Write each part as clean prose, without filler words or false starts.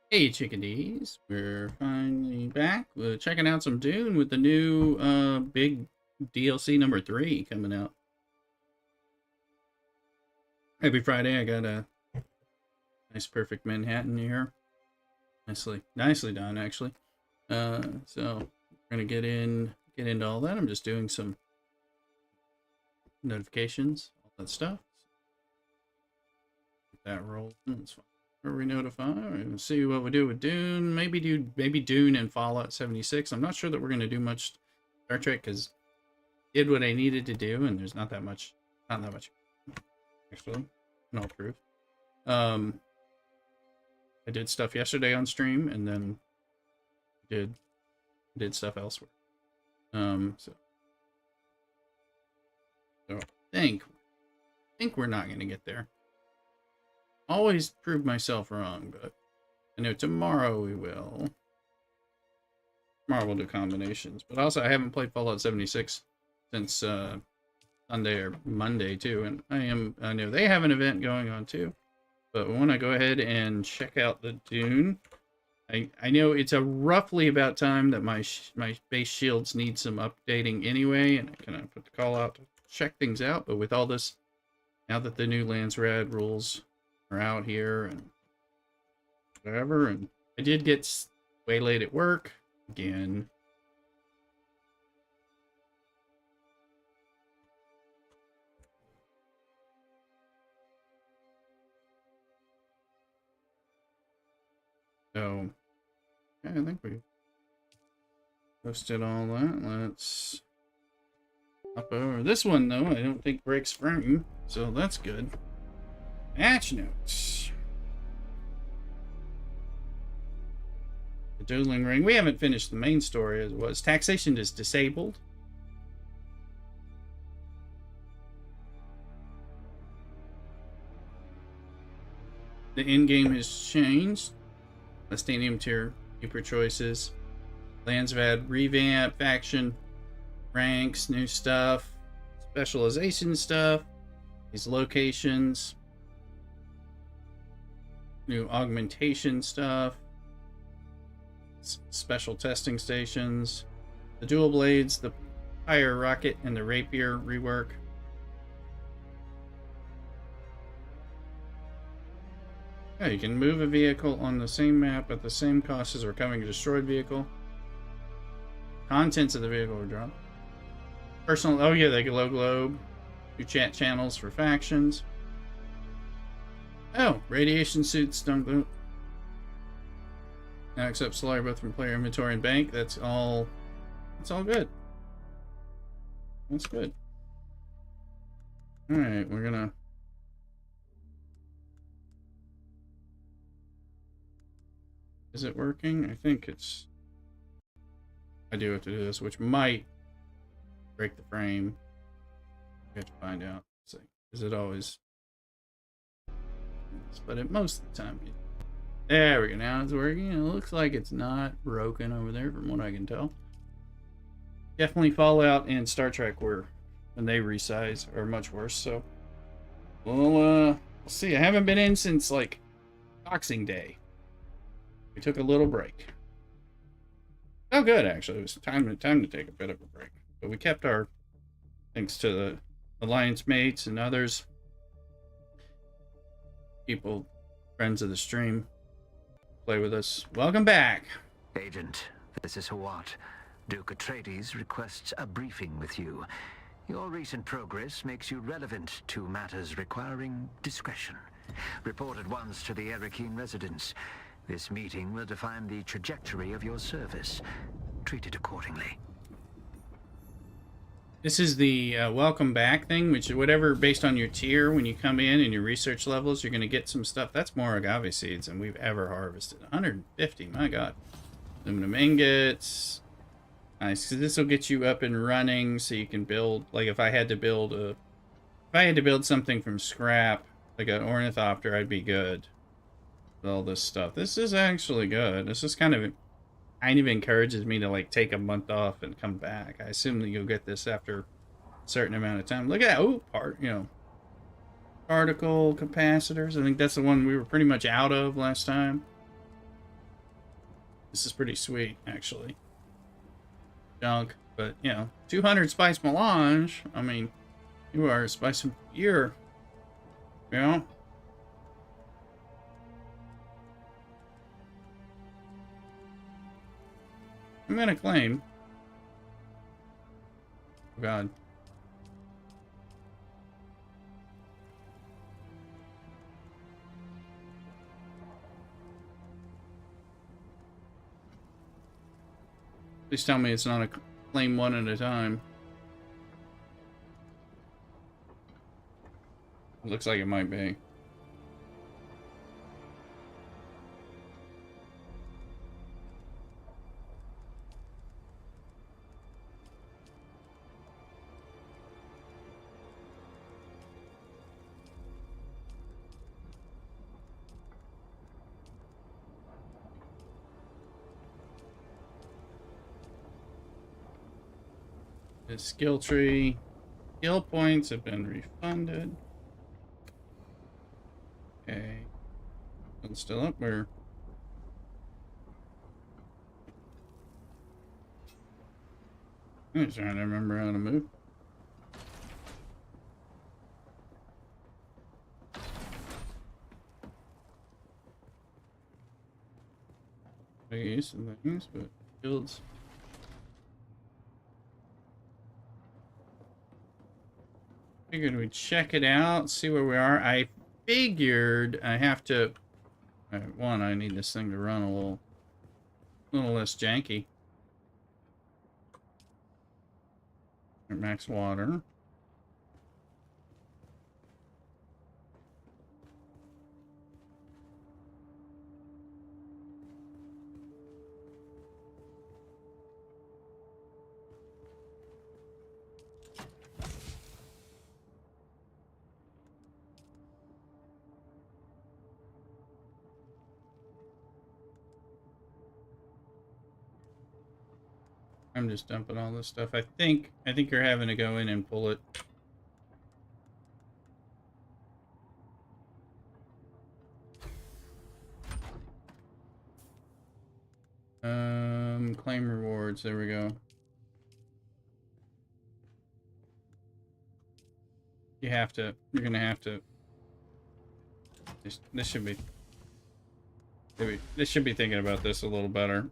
Hey chickadees, we're finally back. We're checking out some Dune with the new big DLC number 3 coming out. Happy Friday, I got a nice perfect Manhattan here. Nicely done actually. So we're gonna get into all that. I'm just doing some notifications, all that stuff. Get that rolled. That's fine. Where we notify, we're gonna see what we do with Dune. Maybe Dune and Fallout 76. I'm not sure that we're gonna do much Star Trek because did what I needed to do, and there's not that much actually, in all truth. Um, I did stuff yesterday on stream, and then did stuff elsewhere. So I think we're not gonna get there. Always prove myself wrong, but I know tomorrow we will. Tomorrow we'll do combinations, but also I haven't played Fallout 76 since Sunday or Monday too, and I know they have an event going on too. But we want to go ahead and check out the Dune. I know it's a roughly about time that my base shields need some updating anyway, and I kind of put the call out to check things out. But with all this, now that the new Landsrad rules are out here and whatever, and I did get way late at work again. So, yeah, I think we posted all that. Let's hop over. This one, though, I don't think breaks frame, so that's good. Match notes. The dueling ring. We haven't finished the main story as it was. Taxation is disabled. The end game has changed. The stadium tier, deeper choices. Landsvad revamp, faction, ranks, new stuff, specialization stuff, these locations, new augmentation stuff, special testing stations, the dual blades, the fire rocket, and the rapier rework. Yeah, you can move a vehicle on the same map at the same cost as recovering a destroyed vehicle. Contents of the vehicle are dropped. Personal, oh yeah, the glow globe. New chat channels for factions. Oh, radiation suits don't go. Now accept Solar both from player inventory and bank. That's all good. That's good. Alright, we're gonna Is it working? I think it's I do have to do this, which might break the frame. We have to find out. Let's see. Is it always but it most of the time there we go. Now it's working. It looks like it's not broken over there from what I can tell. Definitely Fallout and Star Trek were when they resize are much worse, so we'll see. I haven't been in since like Boxing Day. We took a little break. Oh good, actually. It was time to take a bit of a break. But we kept our thanks to the alliance mates and others. People, friends of the stream, play with us. Welcome back. Agent, this is Hawat. Duke Atreides requests a briefing with you. Your recent progress makes you relevant to matters requiring discretion. Report at once to the Erekine residence. This meeting will define the trajectory of your service. Treat it accordingly. This is the welcome back thing, which is whatever based on your tier when you come in and your research levels, you're going to get some stuff. That's more agave seeds than we've ever harvested. 150, my god. Aluminum ingots. Nice, so this will get you up and running so you can build, like if I had to build something from scrap, like an ornithopter, I'd be good. With all this stuff. This is actually good. This is kind of encourages me to like take a month off and come back. I assume that you'll get this after a certain amount of time. Look at that. Oh, particle capacitors. I think that's the one we were pretty much out of last time. This is pretty sweet, actually. Junk, but, you know, 200 spice melange. I mean, you are a spice of year. You know? I'm gonna claim. Oh, God. Please tell me it's not a claim one at a time. It looks like it might be. The skill tree. Skill points have been refunded. Okay. It's still up where? I'm just trying to remember how to move. I use some things, but builds. Figured we'd check it out, see where we are. I figured I have to. One, I need this thing to run a little less janky. Max water. I'm just dumping all this stuff. I think you're having to go in and pull it. Claim rewards. There we go. You have to. You're gonna have to. This should be. Maybe this should be thinking about this a little better.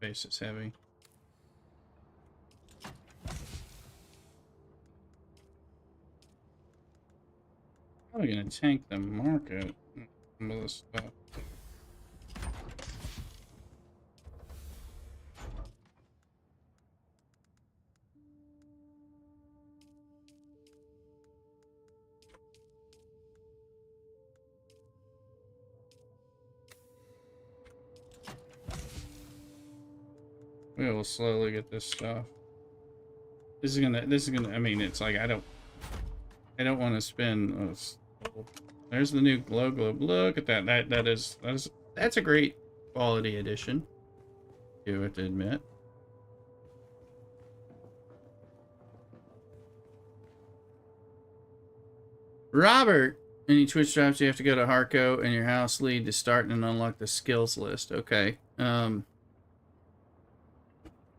Base is heavy. Probably gonna tank the market. Some of this stuff. We will slowly get this stuff. This is gonna, I mean, it's like, I don't want to spend, there's the new glow globe. Look at that. That's a great quality addition. You have to admit. Robert, any Twitch drops, you have to go to Harco and your house lead to start and unlock the skills list. Okay.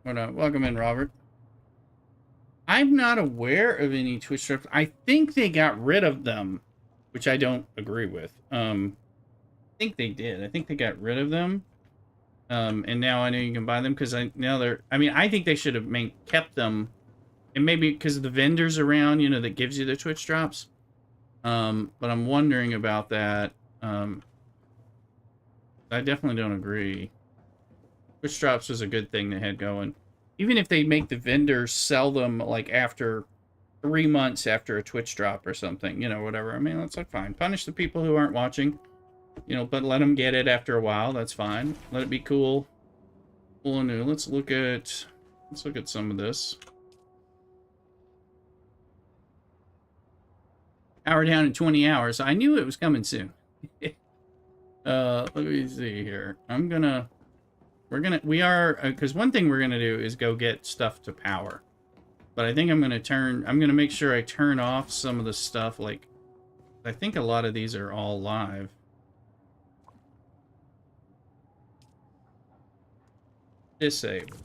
Hold on. Welcome in, Robert. I'm not aware of any Twitch drops. I think they got rid of them, which I don't agree with. I think they did. I think they got rid of them. And now I know you can buy them because I think they should have kept them. And maybe because of the vendors around, you know, that gives you the Twitch drops. But I'm wondering about that. I definitely don't agree. Twitch drops was a good thing they had going. Even if they make the vendors sell them like after 3 months after a Twitch drop or something, you know, whatever. I mean, that's like fine. Punish the people who aren't watching, you know, but let them get it after a while. That's fine. Let it be cool, cool and new. Let's look at some of this. Power down in 20 hours. I knew it was coming soon. Let me see here. We are, because one thing we're gonna do is go get stuff to power. But I think I'm gonna make sure I turn off some of the stuff, like, I think a lot of these are all live. Disable.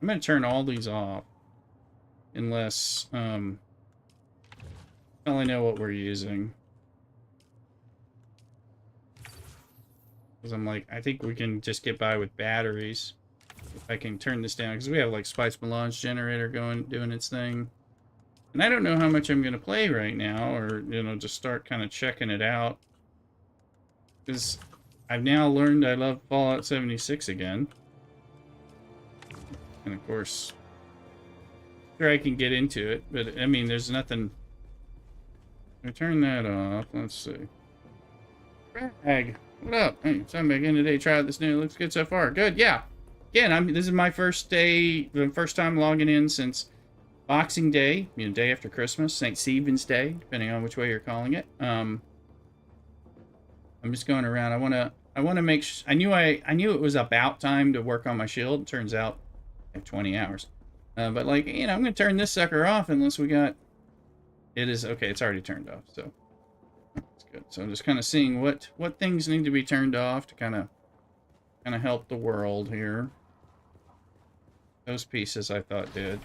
I'm gonna turn all these off. Unless, I only know what we're using. Because I'm like, I think we can just get by with batteries. If I can turn this down, because we have like Spice Melange generator doing its thing. And I don't know how much I'm going to play right now, or, you know, just start kind of checking it out. Because I've now learned I love Fallout 76 again. And of course, sure I can get into it, but I mean, there's nothing. I turn that off. Let's see. Brag. What up? Hey, so I'm back in today. Try out this new. Looks good so far. Good, yeah. Again, this is my first day, the first time logging in since Boxing Day, you know, day after Christmas, St. Stephen's Day, depending on which way you're calling it. I'm just going around. I want to make. I knew it was about time to work on my shield. Turns out, I have 20 hours. But like, you know, I'm gonna turn this sucker off unless we got. It is okay. It's already turned off, so. Good. So I'm just kind of seeing what things need to be turned off to kind of help the world here. Those pieces I thought did.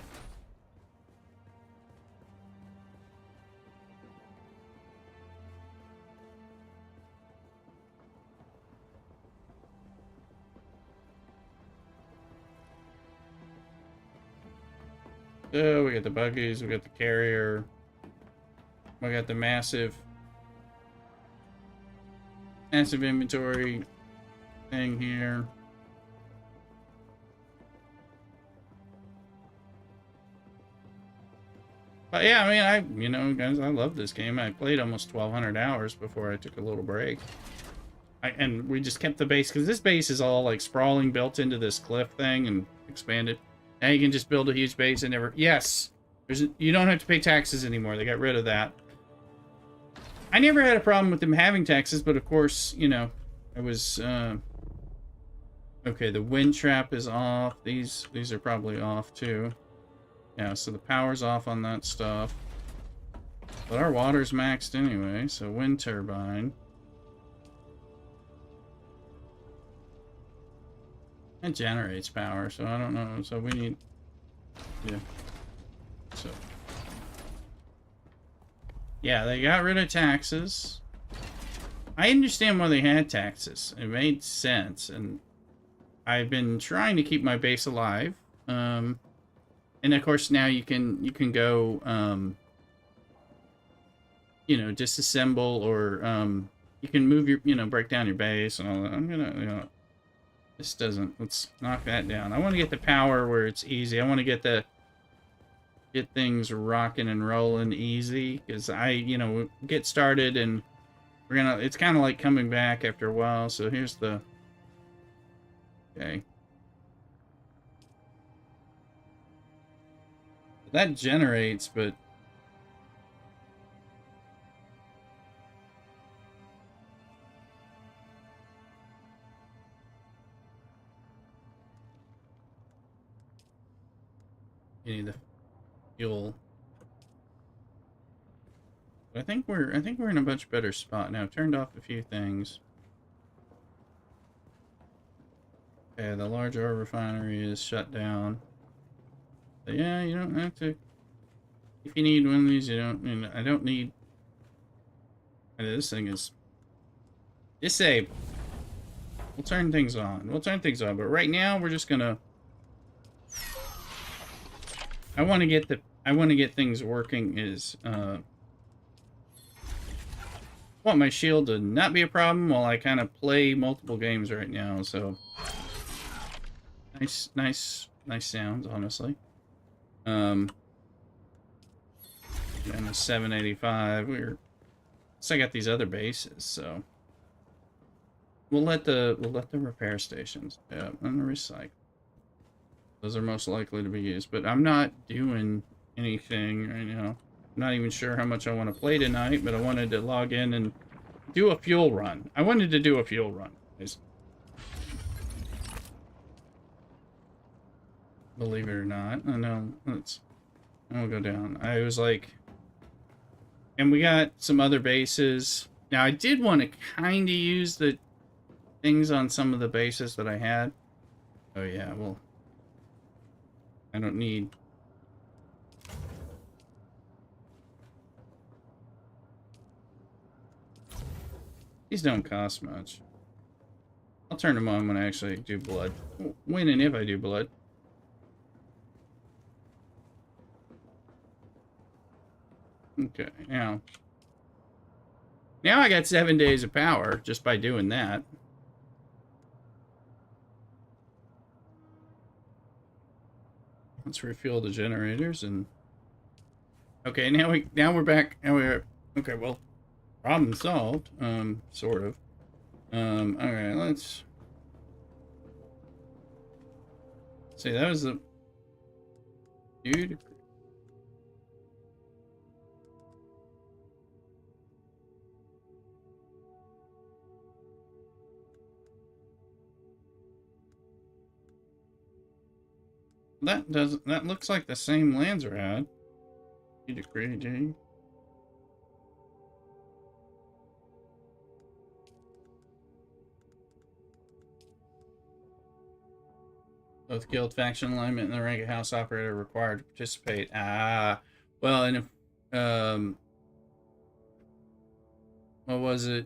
So we got the buggies, we got the carrier, we got the massive inventory thing here. But yeah, I mean, you know, guys, I love this game. I played almost 1,200 hours before I took a little break. And we just kept the base, because this base is all like sprawling, built into this cliff thing and expanded. Now you can just build a huge base and never. Yes, you don't have to pay taxes anymore. They got rid of that. I never had a problem with them having taxes, but of course, you know, I was, okay, the wind trap is off. These are probably off too. Yeah, so the power's off on that stuff. But our water's maxed anyway, so wind turbine. It generates power, so I don't know. So we need, yeah, so. Yeah, they got rid of taxes. I understand why they had taxes. It made sense, and I've been trying to keep my base alive. And of course now you can go, you know, disassemble, or you can move your, you know, break down your base and all that. I'm gonna, you know, this doesn't. Let's knock that down. I want to get the power where it's easy. I want to get things rocking and rolling easy, because you know, get started and it's kind of like coming back after a while. So here's the, okay. That generates, but you need the fuel. But I think we're in a much better spot now. I've turned off a few things. Okay, the large ore refinery is shut down. So yeah, you don't have to. If you need one of these, you don't. You know, I don't need. This thing is disabled. We'll turn things on. We'll turn things on. But right now, we're just gonna. I want to get things working. I want my shield to not be a problem while I kind of play multiple games right now. So nice sounds, honestly. And a 785. So I got these other bases, so we'll let the repair stations. Yeah, and the recycle. Those are most likely to be used, but I'm not doing anything right now. I'm not even sure how much I want to play tonight, but I wanted to log in and do a fuel run. I wanted to do a fuel run, guys. Believe it or not. I know. I'll go down. I was like... And we got some other bases. Now, I did want to kind of use the things on some of the bases that I had. Oh, yeah, well... I don't need... These don't cost much. I'll turn them on when I actually do blood. When and if I do blood. Okay, now I got 7 days of power just by doing that. Let's refuel the generators and okay, now we're back. Now we're okay, well, problem solved. Sort of. Alright, let's see, that was the dude. That looks like the same Lancer had. Degree D. Both guild faction alignment and the rank of house operator required to participate. Ah, well, and if what was it?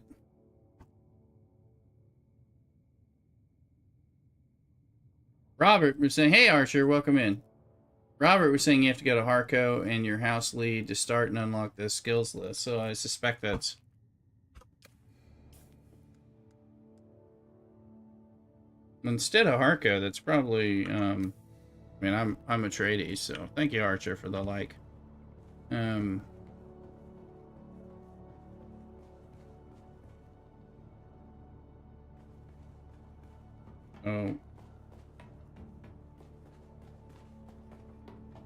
Robert was saying, hey, Archer, welcome in. Robert was saying you have to go to Harco and your house lead to start and unlock the skills list. So I suspect that's... Instead of Harco, that's probably... I mean, I'm a tradie, so thank you, Archer, for the like. Oh.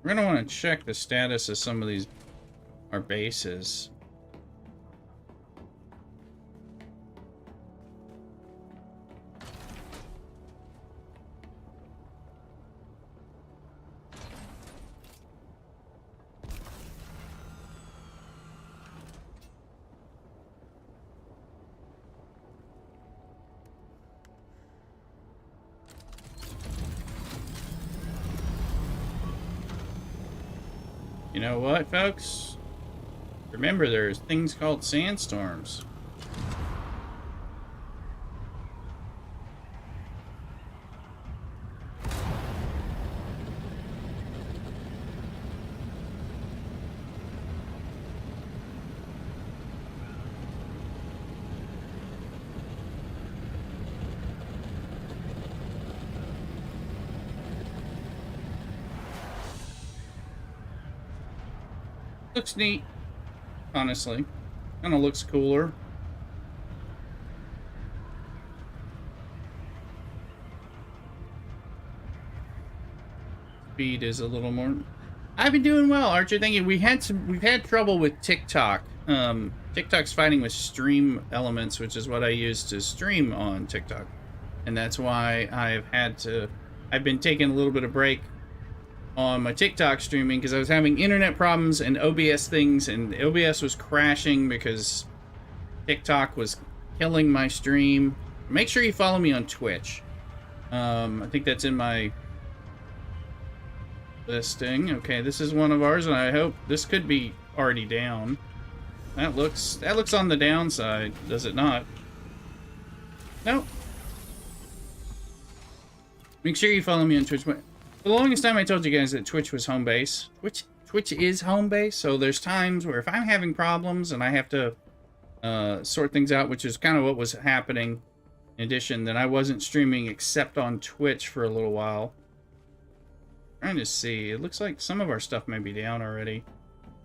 We're going to want to check the status of some of these, our bases. You know what, folks? Remember, there's things called sandstorms. Looks neat, honestly. Kind of looks cooler. Speed is a little more... I've been doing well, Archer. Thank you. We've had trouble with TikTok. TikTok's fighting with stream elements, which is what I use to stream on TikTok. And that's why I've been taking a little bit of break on my TikTok streaming because I was having internet problems and OBS things, and OBS was crashing because TikTok was killing my stream. Make sure you follow me on Twitch. I think that's in my listing. Okay, this is one of ours, and I hope this could be already down. That looks on the downside, does it not? Nope. Make sure you follow me on Twitch. For the longest time, I told you guys that Twitch was home base. Twitch is home base, so there's times where if I'm having problems and I have to sort things out, which is kind of what was happening. In addition, that I wasn't streaming except on Twitch for a little while. Trying to see. It looks like some of our stuff may be down already.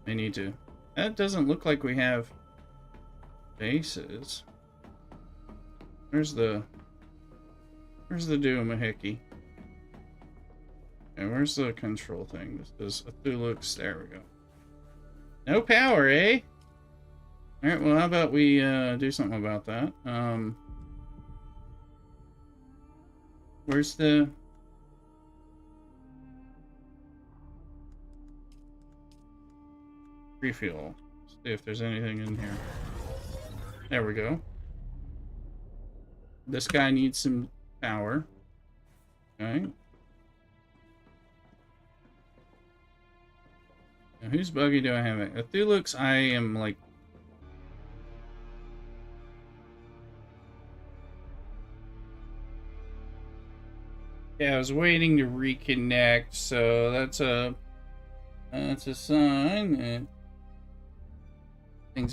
They need to That doesn't look like we have bases. Where's the doohickey? Okay, where's the control thing? This is Cthulhu's. There we go. No power, eh? Alright, well, how about we do something about that? Where's the... refuel? See if there's anything in here. There we go. This guy needs some power. Okay. Now, whose buggy do I have? Cthulhu's, I am like... Yeah, I was waiting to reconnect, so that's a sign that